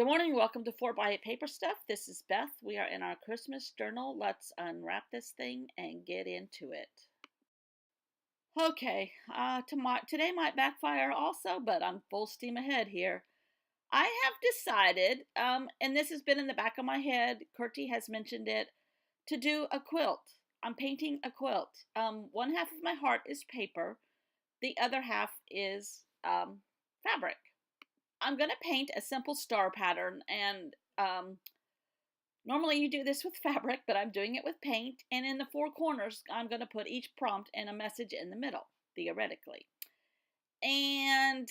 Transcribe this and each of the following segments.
Good morning. Welcome to 4 by 8 Paper Stuff. This is Beth. We are in our Christmas journal. Let's unwrap this thing and get into it. Okay, today might backfire also, but I'm full steam ahead here. I have decided, and this has been in the back of my head, Kurtie has mentioned it, to do a quilt. I'm painting a quilt. One half of my heart is paper, the other half is fabric. I'm going to paint a simple star pattern, and normally you do this with fabric, but I'm doing it with paint. And in the four corners, I'm going to put each prompt and a message in the middle, theoretically. And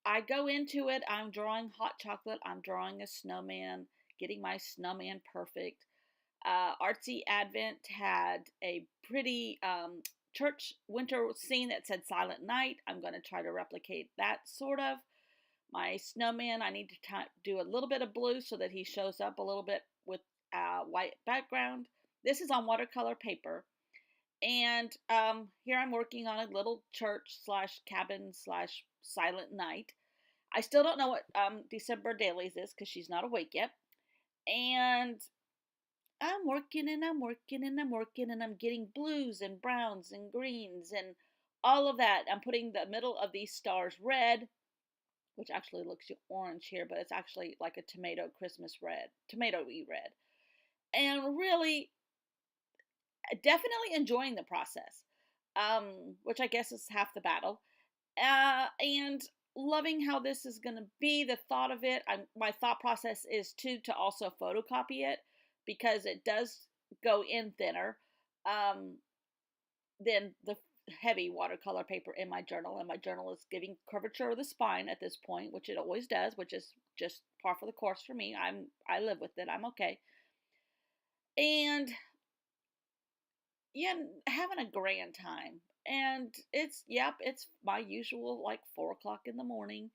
I go into it. I'm drawing hot chocolate. I'm drawing a snowman, getting my snowman perfect. Artsy Advent had a pretty church winter scene that said Silent Night. I'm going to try to replicate that sort of. My snowman, I need to do a little bit of blue so that he shows up a little bit with white background. This is on watercolor paper. And here I'm working on a little church slash cabin slash silent night. I still don't know what December Dailies is because she's not awake yet. And I'm working and I'm working and I'm working and I'm getting blues and browns and greens and all of that. I'm putting the middle of these stars red, which actually looks orange here, but it's actually like a tomato Christmas red, tomatoey red. And really, definitely enjoying the process, which I guess is half the battle. And loving how this is going to be, the thought of it. My thought process is to also photocopy it because it does go in thinner than the heavy watercolor paper in my journal, and my journal is giving curvature of the spine at this point, which it always does, which is just par for the course for me. I live with it. I'm okay. And yeah, having a grand time. And it's my usual like 4 o'clock in the morning,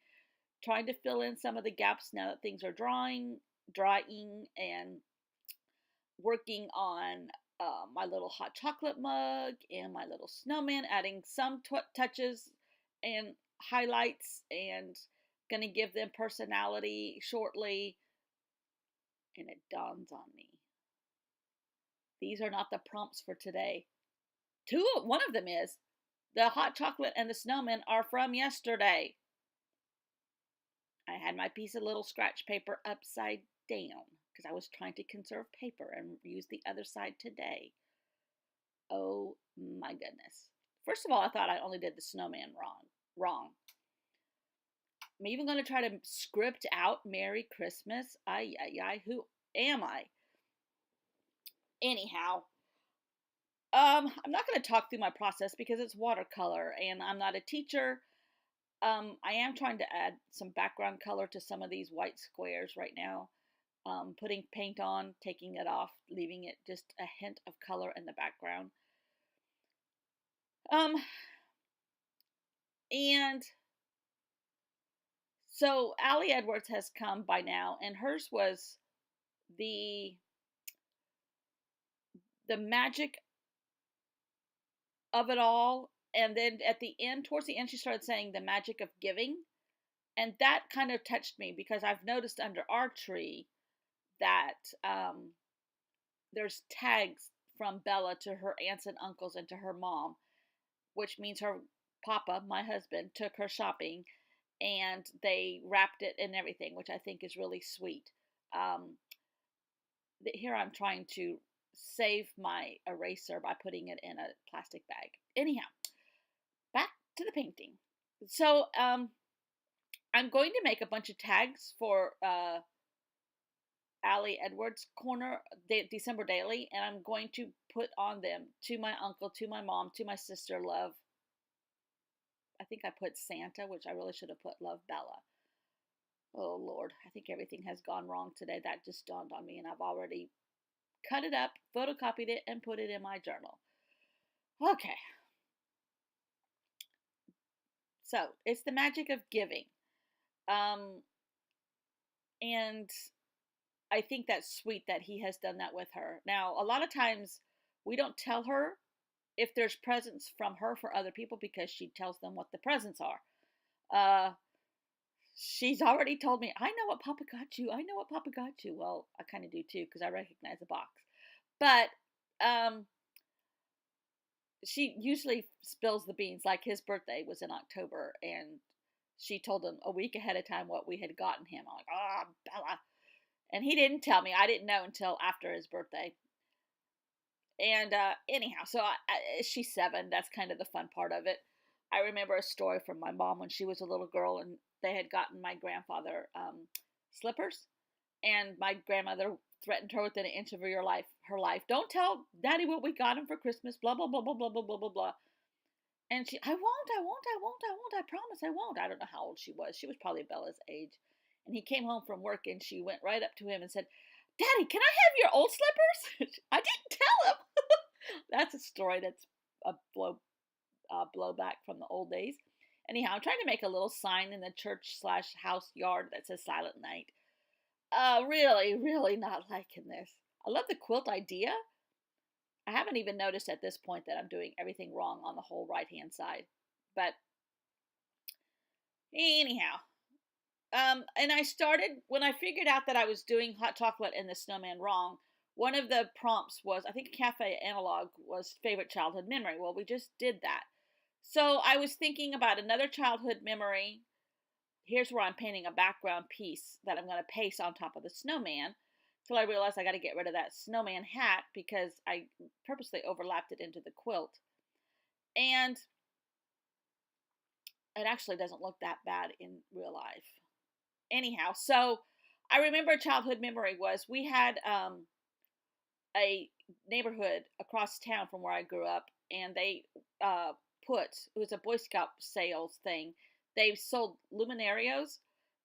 trying to fill in some of the gaps now that things are drying, and working on my little hot chocolate mug and my little snowman, adding some touches and highlights, and going to give them personality shortly. And it dawns on me, these are not the prompts for today. One of them is the hot chocolate and the snowman are from yesterday. I had my piece of little scratch paper upside down because I was trying to conserve paper and use the other side today. Oh my goodness. First of all, I thought I only did the snowman wrong. I'm even going to try to script out Merry Christmas. Who am I? Anyhow, I'm not going to talk through my process because it's watercolor and I'm not a teacher. I am trying to add some background color to some of these white squares right now. Putting paint on, taking it off, leaving it just a hint of color in the background. And so Ali Edwards has come by now, and hers was the magic of it all. And then at the end, towards the end, she started saying the magic of giving. And that kind of touched me because I've noticed under our tree that there's tags from Bella to her aunts and uncles and to her mom, which means her papa, my husband, took her shopping and they wrapped it and everything, which I think is really sweet. Here I'm trying to save my eraser by putting it in a plastic bag. Anyhow, back to the painting. So I'm going to make a bunch of tags for Ali Edwards corner, December Daily, and I'm going to put on them to my uncle, to my mom, to my sister, love. I think I put Santa, which I really should have put love Bella. Oh Lord, I think everything has gone wrong today. That just dawned on me, and I've already cut it up, photocopied it, and put it in my journal. Okay. So it's the magic of giving. And I think that's sweet that he has done that with her. Now, a lot of times we don't tell her if there's presents from her for other people because she tells them what the presents are. she's already told me, I know what Papa got you. I know what Papa got you. Well, I kind of do too because I recognize the box. But um, she usually spills the beans. Like his birthday was in October, and she told him a week ahead of time what we had gotten him. I'm like, oh, Bella. And he didn't tell me. I didn't know until after his birthday. And anyhow, so she's 7. That's kind of the fun part of it. I remember a story from my mom when she was a little girl, and they had gotten my grandfather slippers, and my grandmother threatened her within an inch of her life. Don't tell Daddy what we got him for Christmas. Blah blah blah blah blah blah blah blah blah. And she, I won't, I won't, I won't, I won't. I promise, I won't. I don't know how old she was. She was probably Bella's age. And he came home from work, and she went right up to him and said, "Daddy, can I have your old slippers?" I didn't tell him. That's a story that's a blowback from the old days. Anyhow, I'm trying to make a little sign in the church slash house yard that says Silent Night. Really, really not liking this. I love the quilt idea. I haven't even noticed at this point that I'm doing everything wrong on the whole right hand side. But anyhow, and I started when I figured out that I was doing hot chocolate and the snowman wrong. One of the prompts was, I think Cafe Analog was favorite childhood memory. Well, we just did that. So I was thinking about another childhood memory. Here's where I'm painting a background piece that I'm going to paste on top of the snowman. Till I realized I got to get rid of that snowman hat because I purposely overlapped it into the quilt. And it actually doesn't look that bad in real life. Anyhow, so I remember a childhood memory was we had a neighborhood across town from where I grew up, and they it was a Boy Scout sales thing. They sold luminarios,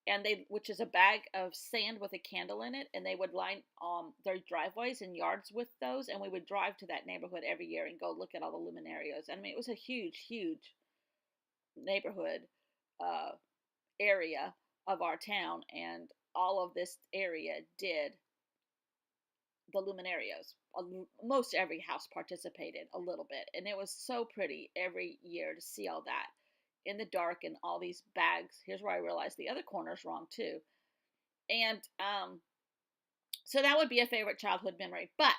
and which is a bag of sand with a candle in it, and they would line their driveways and yards with those, and we would drive to that neighborhood every year and go look at all the luminarios. I mean, it was a huge, huge neighborhood uh, area of our town, and all of this area did the luminarios. Most every house participated a little bit, and it was so pretty every year to see all that in the dark and all these bags. Here's where I realized the other corner's wrong too. And so that would be a favorite childhood memory. But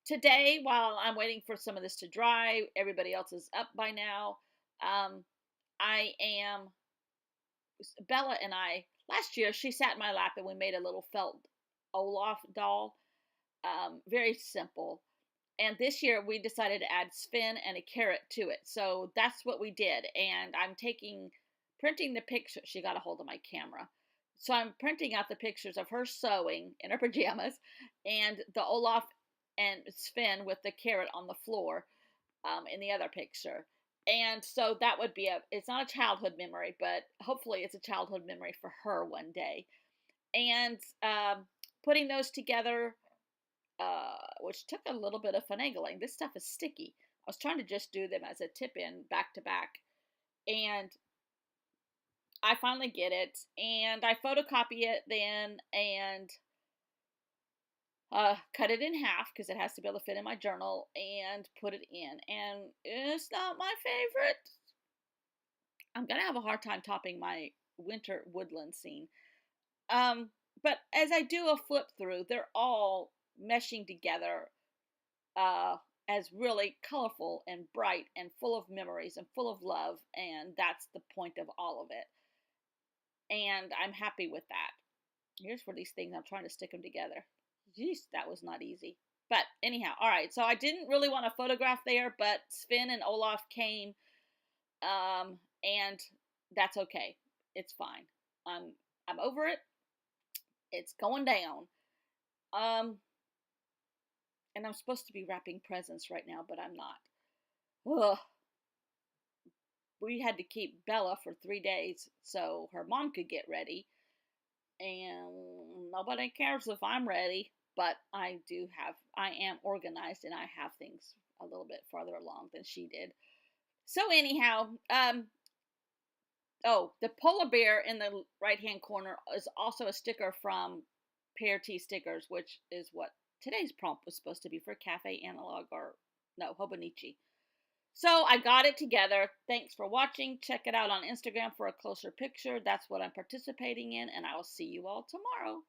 today, while I'm waiting for some of this to dry, everybody else is up by now. I am Bella and I last year she sat in my lap and we made a little felt Olaf doll. Very simple. And this year we decided to add Sven and a carrot to it. So that's what we did. And I'm printing the picture. She got a hold of my camera. So I'm printing out the pictures of her sewing in her pajamas and the Olaf and Sven with the carrot on the floor in the other picture. And so that would be it's not a childhood memory, but hopefully it's a childhood memory for her one day. And putting those together, which took a little bit of finagling. This stuff is sticky. I was trying to just do them as a tip in back to back. And I finally get it. And I photocopy it then and cut it in half because it has to be able to fit in my journal and put it in. And it's not my favorite. I'm going to have a hard time topping my winter woodland scene. But as I do a flip through, they're all meshing together as really colorful and bright and full of memories and full of love, and that's the point of all of it. And I'm happy with that. Here's where these things, I'm trying to stick them together. Jeez, that was not easy. But anyhow, all right, so I didn't really want to photograph there, but Sven and Olaf came, and that's okay. It's fine. I'm over it. It's going down. And I'm supposed to be wrapping presents right now, but I'm not. Ugh. We had to keep Bella for 3 days so her mom could get ready. And nobody cares if I'm ready, but I am organized and I have things a little bit farther along than she did. So anyhow, the polar bear in the right-hand corner is also a sticker from Pear Tea Stickers, which is what today's prompt was supposed to be for Cafe Analog, or no, Hobonichi. So I got it together. Thanks for watching. Check it out on Instagram for a closer picture. That's what I'm participating in, and I will see you all tomorrow.